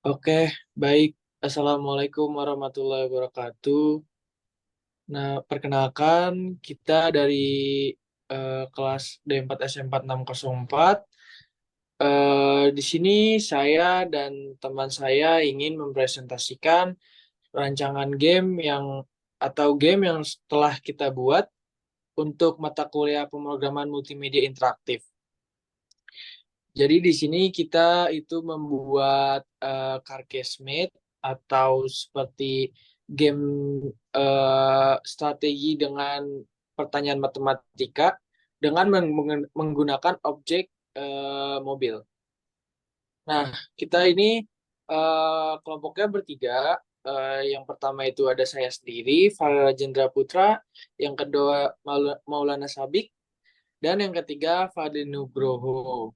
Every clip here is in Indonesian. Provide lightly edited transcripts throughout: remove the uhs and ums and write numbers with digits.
Oke, baik. Assalamualaikum warahmatullahi wabarakatuh. Nah, perkenalkan kita dari kelas D4 S4604. Di sini saya dan teman saya ingin mempresentasikan rancangan game atau game yang telah kita buat untuk mata kuliah pemrograman multimedia interaktif. Jadi di sini kita itu membuat Carcassmate atau seperti game strategi dengan pertanyaan matematika dengan menggunakan objek mobil. Nah, kita ini kelompoknya bertiga. Yang pertama itu ada saya sendiri, Farah Jendra Putra, yang kedua Maulana Sabik, dan yang ketiga Fadli Nugroho.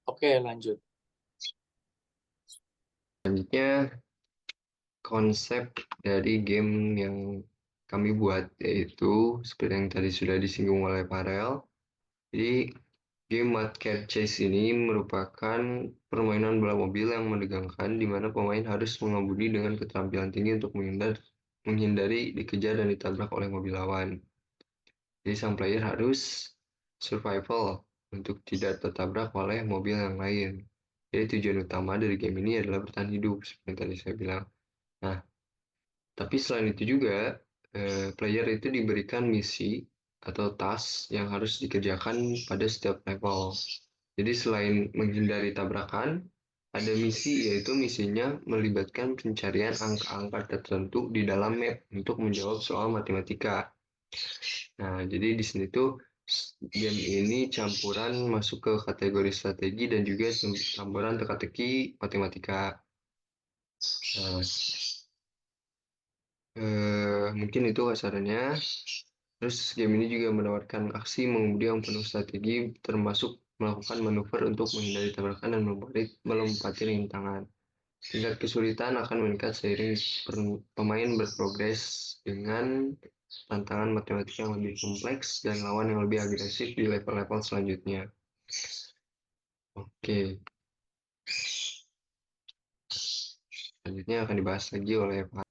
Oke, lanjut. Selanjutnya, konsep dari game yang kami buat yaitu seperti yang tadi sudah disinggung oleh Farel. Jadi, game Mud Cat Chase ini merupakan permainan bola mobil yang menegangkan di mana pemain harus mengemudi dengan keterampilan tinggi untuk menghindari dikejar dan ditabrak oleh mobil lawan. Jadi, sang player harus survival untuk tidak tertabrak oleh mobil yang lain. Jadi, tujuan utama dari game ini adalah bertahan hidup, seperti yang tadi saya bilang. Nah, tapi selain itu juga, player itu diberikan misi atau task yang harus dikerjakan pada setiap level. Jadi selain menghindari tabrakan, ada misi yaitu misinya melibatkan pencarian angka-angka tertentu di dalam map untuk menjawab soal matematika. Nah, jadi di sini tuh game ini campuran masuk ke kategori strategi dan juga campuran teka-teki matematika. Nah, mungkin itu kasarannya. Terus game ini juga menawarkan aksi mengemudi yang penuh strategi, termasuk melakukan manuver untuk menghindari tabrakan dan melompati rintangan. Tingkat kesulitan akan meningkat seiring pemain berprogres dengan tantangan matematika yang lebih kompleks dan lawan yang lebih agresif di level-level selanjutnya. Oke, selanjutnya akan dibahas lagi oleh Pak.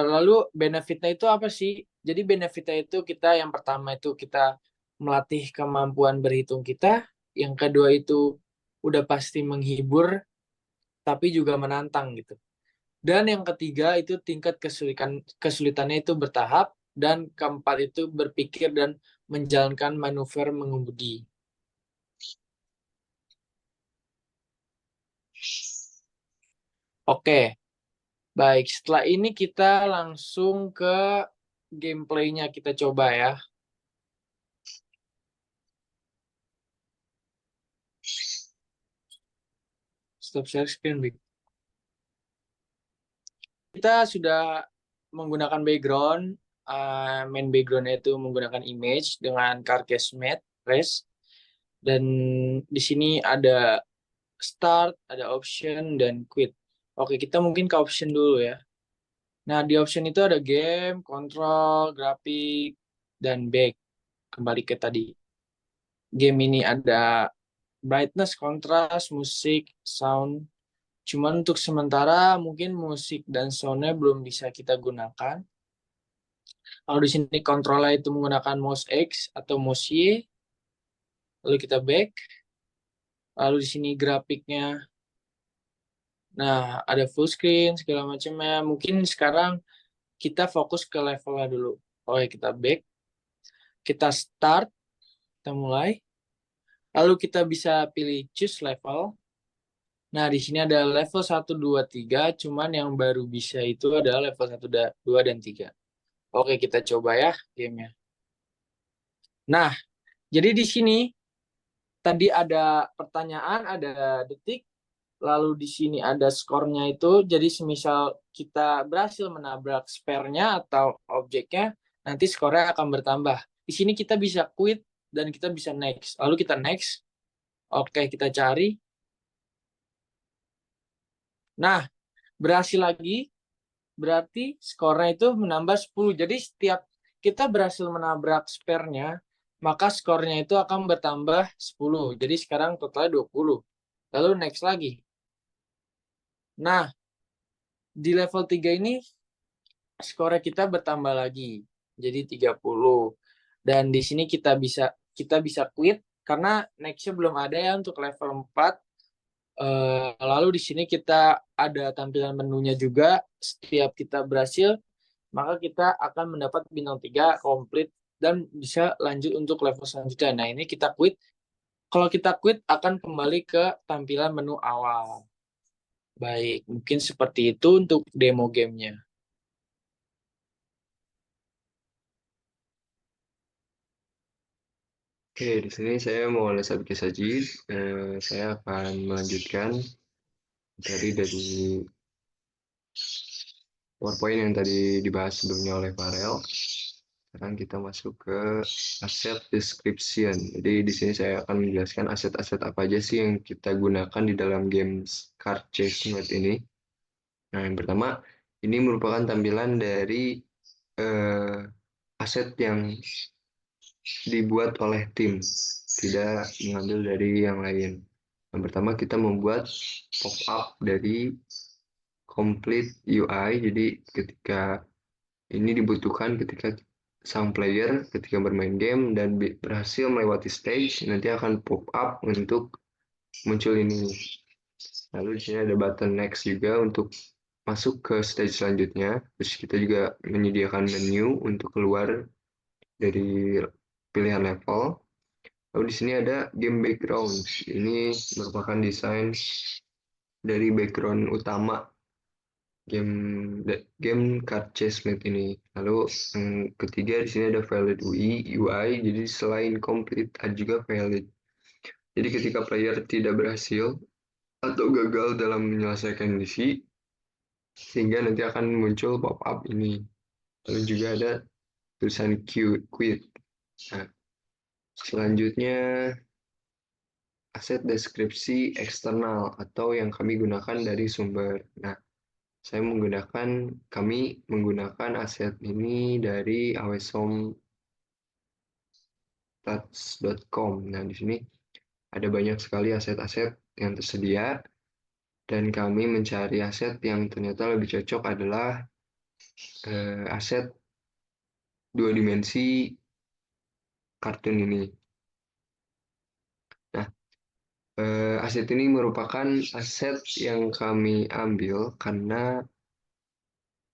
Lalu benefitnya itu apa sih? Jadi benefitnya itu kita yang pertama itu kita melatih kemampuan berhitung kita, yang kedua itu udah pasti menghibur tapi juga menantang gitu. Dan yang ketiga itu tingkat kesulitannya itu bertahap, dan keempat itu berpikir dan menjalankan manuver mengemudi. Oke, baik. Setelah ini kita langsung ke gameplaynya kita coba ya. Stop share screen, Bik. Kita sudah menggunakan background, main backgroundnya itu menggunakan image dengan Carcassmate Race, dan di sini ada start, ada option, dan quit. Oke, kita mungkin ke option dulu ya. Nah, di option itu ada game, control, grafik, dan back. Kembali ke tadi. Game ini ada brightness, kontras, musik, sound. Cuman untuk sementara mungkin musik dan soundnya belum bisa kita gunakan. Kalau di sini kontrolnya itu menggunakan mouse X atau mouse Y, lalu kita back. Lalu di sini grafiknya, nah ada full screen segala macamnya. Mungkin sekarang kita fokus ke levelnya dulu. Oke, kita back, kita start, kita mulai. Lalu kita bisa pilih choose level. Nah, di sini ada level 1, 2, 3. Cuman yang baru bisa itu adalah level 1, 2, dan 3. Oke, kita coba ya gamenya. Nah, jadi di sini tadi ada pertanyaan, ada detik, lalu di sini ada skornya itu. Jadi semisal kita berhasil menabrak spare-nya atau objeknya, nanti skornya akan bertambah. Di sini kita bisa quit dan kita bisa next. Lalu kita next. Oke, kita cari. Nah, berhasil lagi, berarti skornya itu menambah 10. Jadi setiap kita berhasil menabrak spare-nya, maka skornya itu akan bertambah 10. Jadi sekarang totalnya 20. Lalu next lagi. Nah, di level 3 ini skor kita bertambah lagi jadi 30. Dan di sini kita bisa quit karena nextnya belum ada ya untuk level 4. Lalu di sini kita ada tampilan menunya juga. Setiap kita berhasil, maka kita akan mendapat bintang 3 komplit dan bisa lanjut untuk level selanjutnya. Nah, ini kita quit. Kalau kita quit akan kembali ke tampilan menu awal. Baik, mungkin seperti itu untuk demo gamenya. Oke, di sini saya mau Lesat Saji. Saya akan melanjutkan dari PowerPoint yang tadi dibahas sebelumnya oleh Farel. Sekarang kita masuk ke aset description. Jadi di sini saya akan menjelaskan aset-aset apa aja sih yang kita gunakan di dalam games Card Chase Mode ini. Nah, yang pertama, ini merupakan tampilan dari eh, aset yang dibuat oleh tim, tidak mengambil dari yang lain. Yang pertama, kita membuat pop-up dari complete UI. Jadi ketika ini dibutuhkan ketika sang player ketika bermain game dan berhasil melewati stage, nanti akan pop up untuk muncul ini. Lalu di sini ada button next juga untuk masuk ke stage selanjutnya. Terus kita juga menyediakan menu untuk keluar dari pilihan level. Lalu di sini ada game background. Ini merupakan desain dari background utama game card chess mate ini. Lalu yang ketiga di sini ada valid UI. Jadi selain complete ada juga valid. Jadi ketika player tidak berhasil atau gagal dalam menyelesaikan misi, sehingga nanti akan muncul pop-up ini. Lalu juga ada tulisan quit. Nah, selanjutnya aset deskripsi eksternal atau yang kami gunakan dari sumber. Nah, kami menggunakan aset ini dari awesomestats.com. Nah, di sini ada banyak sekali aset-aset yang tersedia dan kami mencari aset yang ternyata lebih cocok adalah aset dua dimensi kartun ini. Nah, aset ini merupakan aset yang kami ambil karena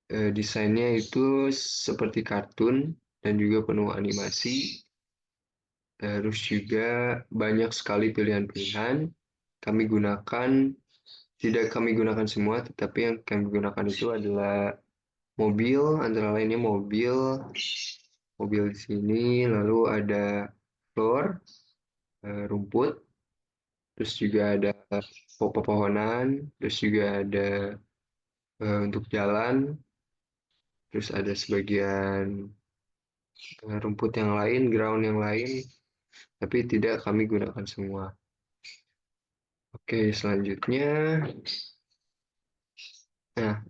desainnya itu seperti kartun dan juga penuh animasi. Terus juga banyak sekali pilihan-pilihan. Tidak kami gunakan semua, tetapi yang kami gunakan itu adalah mobil, antara lainnya mobil di sini, lalu ada floor, rumput, terus juga ada pepohonan, terus juga ada untuk jalan, terus ada sebagian rumput yang lain, ground yang lain, tapi tidak kami gunakan semua. Oke, selanjutnya,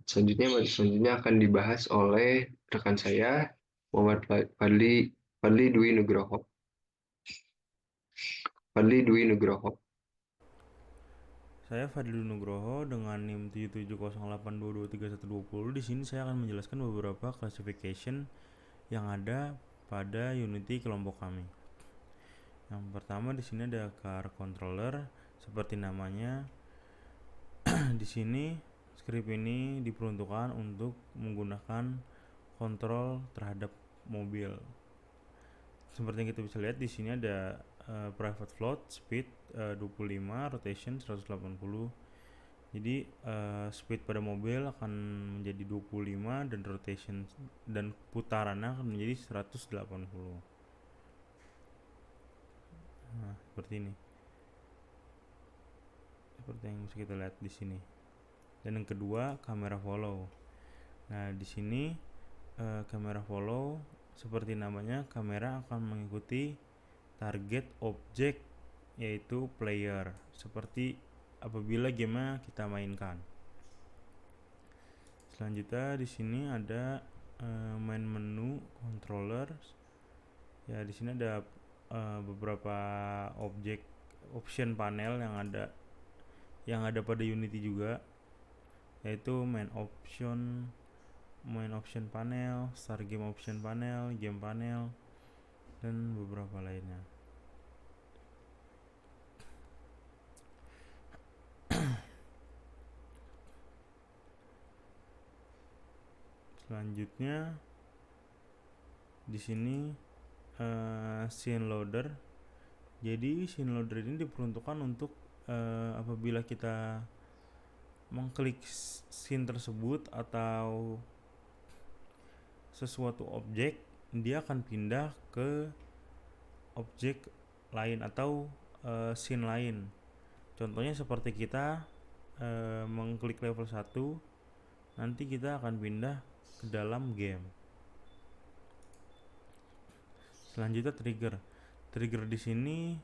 selanjutnya akan dibahas oleh rekan saya, Muhammad Fadli Dwi Nugroho. Fadli Dwi Nugroho. Saya Fadlil Nugroho dengan NIM 7708223120. Di sini saya akan menjelaskan beberapa classification yang ada pada Unity kelompok kami. Yang pertama di sini ada car controller seperti namanya. Di sini script ini diperuntukkan untuk menggunakan kontrol terhadap mobil. Seperti yang kita bisa lihat di sini ada private float, speed 25, rotation 180. Jadi speed pada mobil akan menjadi 25 dan rotation dan putarannya akan menjadi 180. Nah, seperti ini. Seperti yang bisa kita lihat di sini. Dan yang kedua, kamera follow. Nah, di sini kamera follow seperti namanya, kamera akan mengikuti target objek yaitu player seperti apabila gamenya kita mainkan. Selanjutnya di sini ada main menu controller. Ya, di sini ada beberapa option panel yang ada pada Unity juga. yaitu main option panel, start game option panel, game panel, dan beberapa lainnya. Selanjutnya di sini scene loader. Jadi scene loader ini diperuntukkan untuk apabila kita mengklik scene tersebut atau sesuatu objek, dia akan pindah ke objek lain atau scene lain. Contohnya seperti kita mengklik level 1, nanti kita akan pindah ke dalam game. Selanjutnya trigger di sini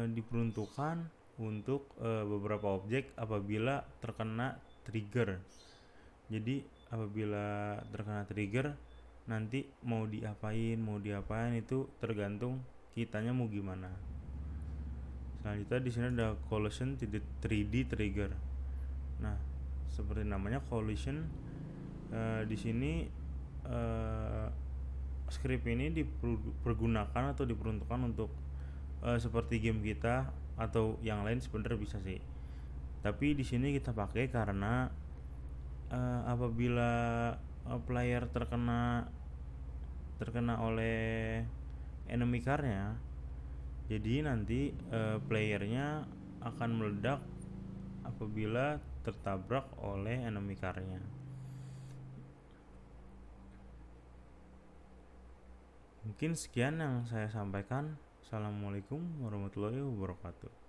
diperuntukkan untuk beberapa objek apabila terkena trigger. Jadi apabila terkena trigger, nanti mau diapain itu tergantung kitanya mau gimana. Selanjutnya di sini ada collision 3D trigger. Nah, seperti namanya collision, di sini script ini dipergunakan atau diperuntukkan untuk seperti game kita atau yang lain sebenarnya bisa sih. Tapi di sini kita pakai karena apabila player terkena oleh enemy car-nya, jadi nanti playernya akan meledak apabila tertabrak oleh enemy car-nya. Mungkin sekian yang saya sampaikan. Assalamualaikum warahmatullahi wabarakatuh.